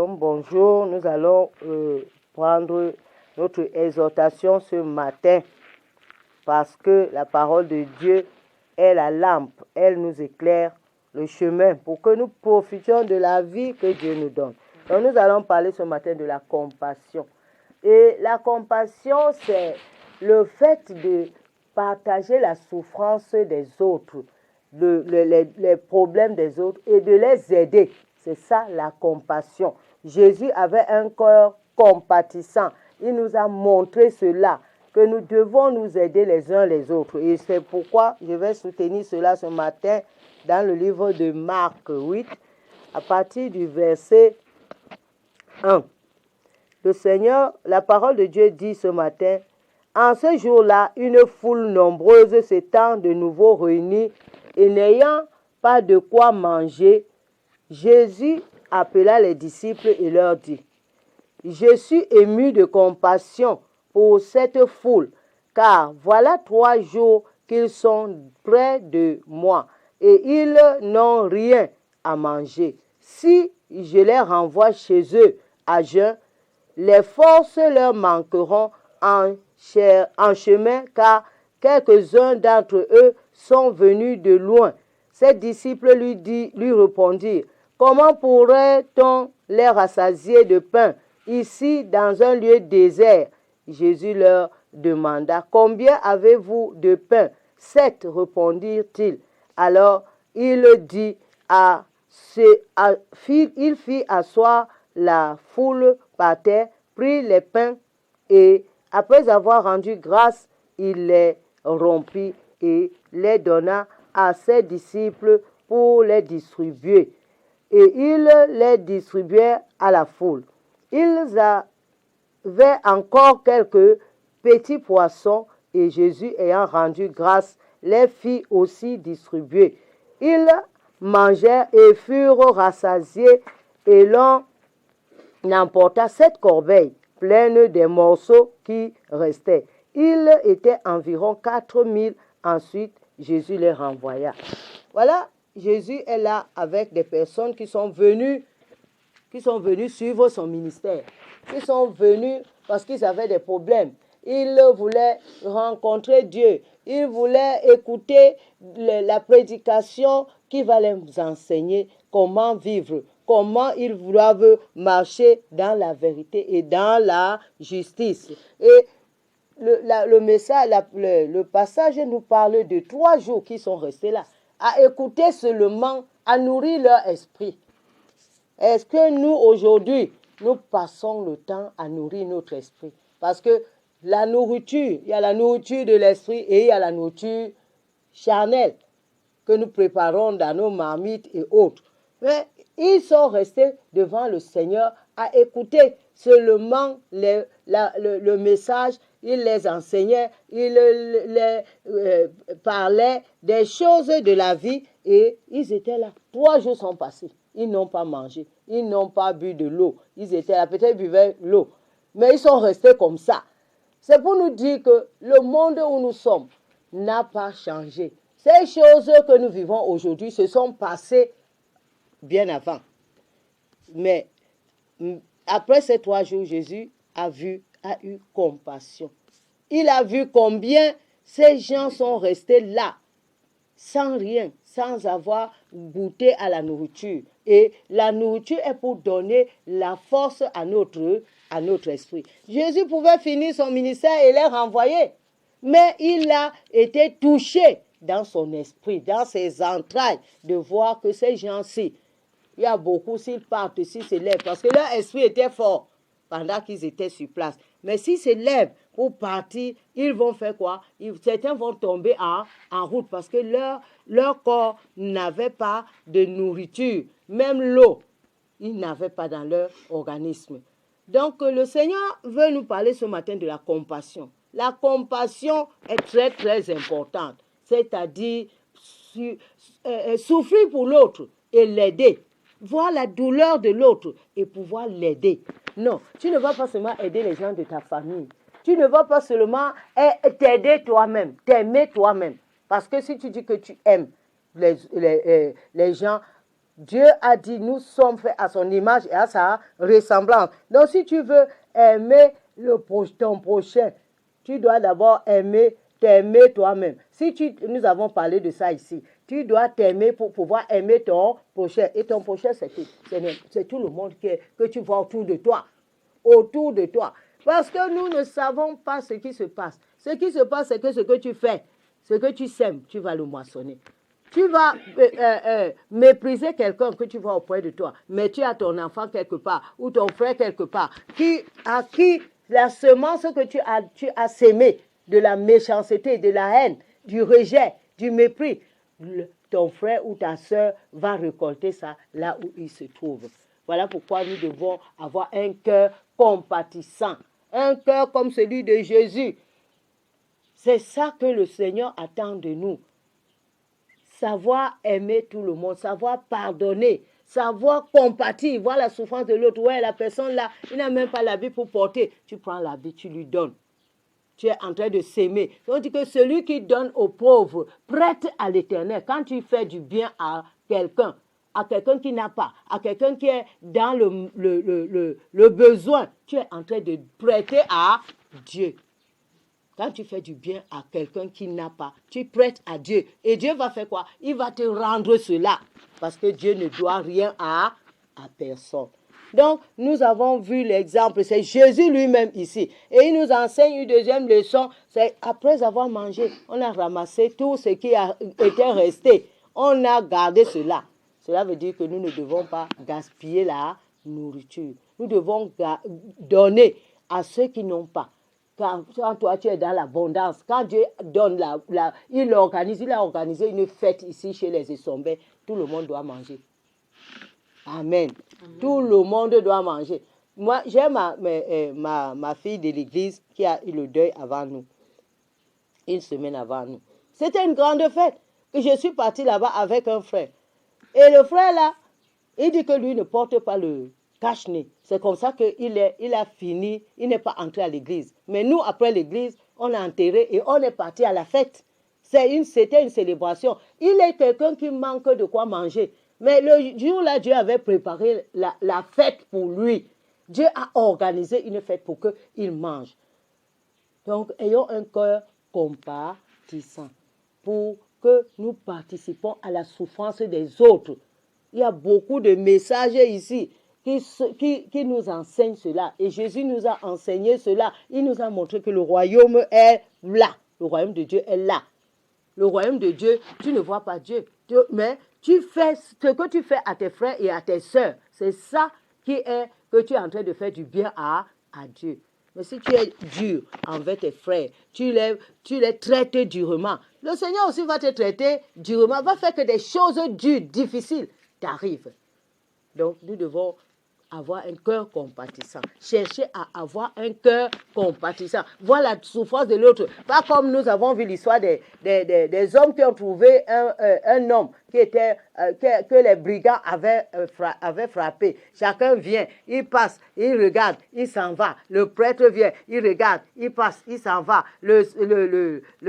Bonjour, nous allons prendre notre exhortation ce matin parce que la parole de Dieu est la lampe, elle nous éclaire le chemin pour que nous profitions de la vie que Dieu nous donne. Donc nous allons parler ce matin de la compassion. Et la compassion, c'est le fait de partager la souffrance des autres, les problèmes des autres et de les aider. C'est ça la compassion. Jésus avait un cœur compatissant. Il nous a montré cela, que nous devons nous aider les uns les autres. Et c'est pourquoi je vais soutenir cela ce matin dans le livre de Marc 8, à partir du verset 1. Le Seigneur, la parole de Dieu dit ce matin, « En ce jour-là, une foule nombreuse s'étant de nouveau réunie et n'ayant pas de quoi manger, Jésus appela les disciples et leur dit, « Je suis ému de compassion pour cette foule, car voilà 3 jours qu'ils sont près de moi et ils n'ont rien à manger. Si je les renvoie chez eux à jeun, les forces leur manqueront en chemin, car quelques-uns d'entre eux sont venus de loin. » Ses disciples lui répondirent, « Comment pourrait-on les rassasier de pain ici dans un lieu désert ?» Jésus leur demanda, « Combien avez-vous de pain ?» 7, répondirent-ils. Alors il fit asseoir la foule par terre, prit les pains et, après avoir rendu grâce, il les rompit et les donna à ses disciples pour les distribuer. Et ils les distribuèrent à la foule. Ils avaient encore quelques petits poissons et Jésus, ayant rendu grâce, les fit aussi distribuer. Ils mangèrent et furent rassasiés et l'on emporta 7 corbeilles pleines des morceaux qui restaient. Il était environ 4000. Ensuite, Jésus les renvoya. Voilà, Jésus est là avec des personnes qui sont venues suivre son ministère. Ils sont venus parce qu'ils avaient des problèmes. Ils voulaient rencontrer Dieu. Ils voulaient écouter la prédication qui va les enseigner comment vivre, comment ils doivent marcher dans la vérité et dans la justice. Et le passage nous parle de 3 jours qui sont restés là, à écouter seulement, à nourrir leur esprit. Est-ce que nous, aujourd'hui, nous passons le temps à nourrir notre esprit? Parce que la nourriture, il y a la nourriture de l'esprit et il y a la nourriture charnelle que nous préparons dans nos marmites et autres. Mais ils sont restés devant le Seigneur à écouter seulement le message. Il les enseignait, il les parlait des choses de la vie et ils étaient là. 3 jours sont passés. Ils n'ont pas mangé, ils n'ont pas bu de l'eau. Ils étaient là, peut-être ils buvaient l'eau. Mais ils sont restés comme ça. C'est pour nous dire que le monde où nous sommes n'a pas changé. Ces choses que nous vivons aujourd'hui se sont passées bien avant. Mais après ces 3 jours, Jésus a eu compassion. Il a vu combien ces gens sont restés là, sans rien, sans avoir goûté à la nourriture. Et la nourriture est pour donner la force à notre esprit. Jésus pouvait finir son ministère et les renvoyer. Mais il a été touché dans son esprit, dans ses entrailles, de voir que ces gens-ci, il y a beaucoup, s'ils partent, s'ils se lèvent, parce que leur esprit était fort pendant qu'ils étaient sur place. Mais s'ils se lèvent pour partir, ils vont faire quoi? Certains vont tomber en route parce que leur corps n'avait pas de nourriture. Même l'eau, ils n'avaient pas dans leur organisme. Donc le Seigneur veut nous parler ce matin de la compassion. La compassion est très très importante. C'est-à-dire souffrir pour l'autre et l'aider. Voir la douleur de l'autre et pouvoir l'aider. Non, tu ne vas pas seulement aider les gens de ta famille. Tu ne vas pas seulement t'aider toi-même, t'aimer toi-même. Parce que si tu dis que tu aimes les gens, Dieu a dit, nous sommes faits à son image et à sa ressemblance. Donc, si tu veux aimer ton prochain, tu dois d'abord t'aimer toi-même. Nous avons parlé de ça ici. Tu dois t'aimer pour pouvoir aimer ton prochain. Et ton prochain, c'est qui? C'est tout le monde que tu vois autour de toi. Autour de toi. Parce que nous ne savons pas ce qui se passe. Ce qui se passe, c'est que ce que tu fais, ce que tu sèmes, tu vas le moissonner. Tu vas mépriser quelqu'un que tu vois auprès de toi, mais tu as ton enfant quelque part, ou ton frère quelque part, à qui la semence que tu as sémée de la méchanceté, de la haine, du rejet, du mépris, ton frère ou ta soeur va récolter ça là où il se trouve. Voilà pourquoi nous devons avoir un cœur compatissant, un cœur comme celui de Jésus. C'est ça que le Seigneur attend de nous. Savoir aimer tout le monde, savoir pardonner, savoir compatir, voir la souffrance de l'autre. Ouais, la personne là, il n'a même pas l'habit pour porter. Tu prends l'habit, tu lui donnes. Tu es en train de s'aimer. On dit que celui qui donne aux pauvres prête à l'Éternel. Quand tu fais du bien à quelqu'un qui n'a pas, à quelqu'un qui est dans le besoin, tu es en train de prêter à Dieu. Quand tu fais du bien à quelqu'un qui n'a pas, tu prêtes à Dieu. Et Dieu va faire quoi? Il va te rendre cela. Parce que Dieu ne doit rien à personne. Donc, nous avons vu l'exemple. C'est Jésus lui-même ici. Et il nous enseigne une deuxième leçon. C'est après avoir mangé, on a ramassé tout ce qui était resté. On a gardé cela. Cela veut dire que nous ne devons pas gaspiller la nourriture. Nous devons donner à ceux qui n'ont pas. Quand toi, tu es dans l'abondance, quand Dieu donne il a organisé une fête ici chez les Essombais, tout le monde doit manger. Amen. Tout le monde doit manger. Moi, j'ai ma fille de l'église qui a eu le deuil avant nous, une semaine avant nous. C'était une grande fête. Que je suis partie là-bas avec un frère. Et le frère là, il dit que lui ne porte pas le cache-nez. C'est comme ça qu'il a fini, il n'est pas entré à l'église. Mais nous, après l'église, on a enterré et on est parti à la fête. C'était une célébration. Il est quelqu'un qui manque de quoi manger. Mais le jour-là, Dieu avait préparé la fête pour lui. Dieu a organisé une fête pour qu'il mange. Donc, ayons un cœur compatissant pour que nous participons à la souffrance des autres. Il y a beaucoup de messages ici qui nous enseignent cela. Et Jésus nous a enseigné cela. Il nous a montré que le royaume est là. Le royaume de Dieu est là. Le royaume de Dieu, tu ne vois pas Dieu. Mais tu fais ce que tu fais à tes frères et à tes sœurs. C'est ça que tu es en train de faire du bien à Dieu. Mais si tu es dur envers tes frères, tu les traites durement, le Seigneur aussi va te traiter durement, va faire que des choses dures, difficiles t'arrivent. Donc, nous devons avoir un cœur compatissant. Chercher à avoir un cœur compatissant. Voir la souffrance de l'autre. Pas comme nous avons vu l'histoire des hommes qui ont trouvé un homme que les brigands avaient frappé. Chacun vient, il passe, il regarde, il s'en va. Le prêtre vient, il regarde, il passe, il s'en va. Le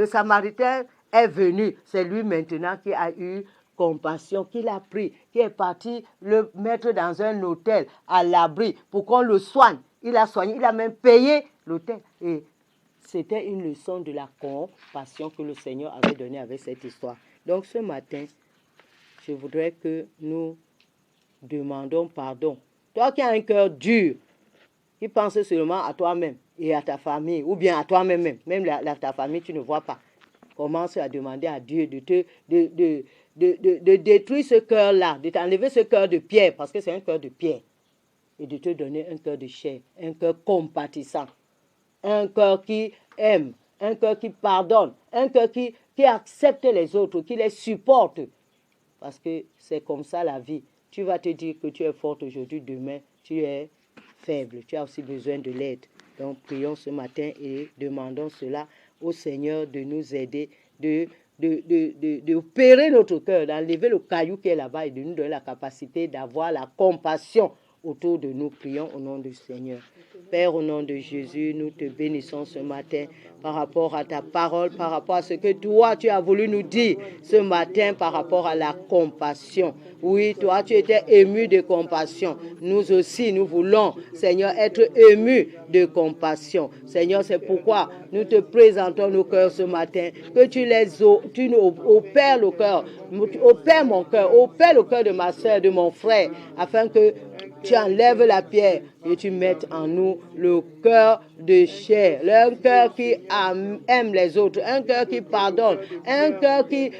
Samaritain est venu. C'est lui maintenant qui a eu compassion, qu'il a pris, qui est parti le mettre dans un hôtel à l'abri pour qu'on le soigne. Il a soigné, il a même payé l'hôtel. Et c'était une leçon de la compassion que le Seigneur avait donnée avec cette histoire. Donc ce matin, je voudrais que nous demandons pardon. Toi qui as un cœur dur, qui pense seulement à toi-même et à ta famille, ou bien à toi-même, même ta famille, tu ne vois pas. Commence à demander à Dieu de détruire ce cœur-là, de t'enlever ce cœur de pierre, parce que c'est un cœur de pierre, et de te donner un cœur de chair, un cœur compatissant, un cœur qui aime, un cœur qui pardonne, un cœur qui accepte les autres, qui les supporte, parce que c'est comme ça la vie. Tu vas te dire que tu es forte aujourd'hui, demain, tu es faible, tu as aussi besoin de l'aide. Donc prions ce matin et demandons cela au Seigneur de nous aider, d'opérer notre cœur, d'enlever le caillou qui est là-bas et de nous donner la capacité d'avoir la compassion autour de nous. Prions au nom du Seigneur. Père, au nom de Jésus, nous te bénissons ce matin par rapport à ta parole, par rapport à ce que toi, tu as voulu nous dire ce matin par rapport à la compassion. Oui, toi, tu étais ému de compassion. Nous aussi, nous voulons, Seigneur, être émus de compassion. Seigneur, c'est pourquoi nous te présentons nos cœurs ce matin, que tu nous opères le cœur, opère mon cœur, opère le cœur de ma soeur, de mon frère, afin que tu enlèves la pierre et tu mettes en nous le cœur de chair, un cœur qui aime les autres, un cœur qui pardonne, un cœur qui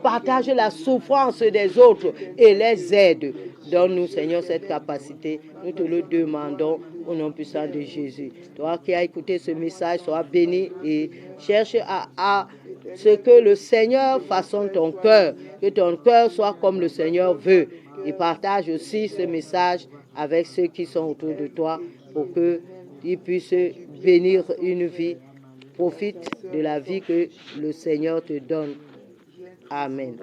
partage la souffrance des autres et les aide. Donne-nous, Seigneur, cette capacité. Nous te le demandons au nom puissant de Jésus. Toi qui as écouté ce message, sois béni et cherche à ce que le Seigneur façonne ton cœur, que ton cœur soit comme le Seigneur veut. Et partage aussi ce message avec ceux qui sont autour de toi pour qu'ils puissent bénir une vie. Profite de la vie que le Seigneur te donne. Amen.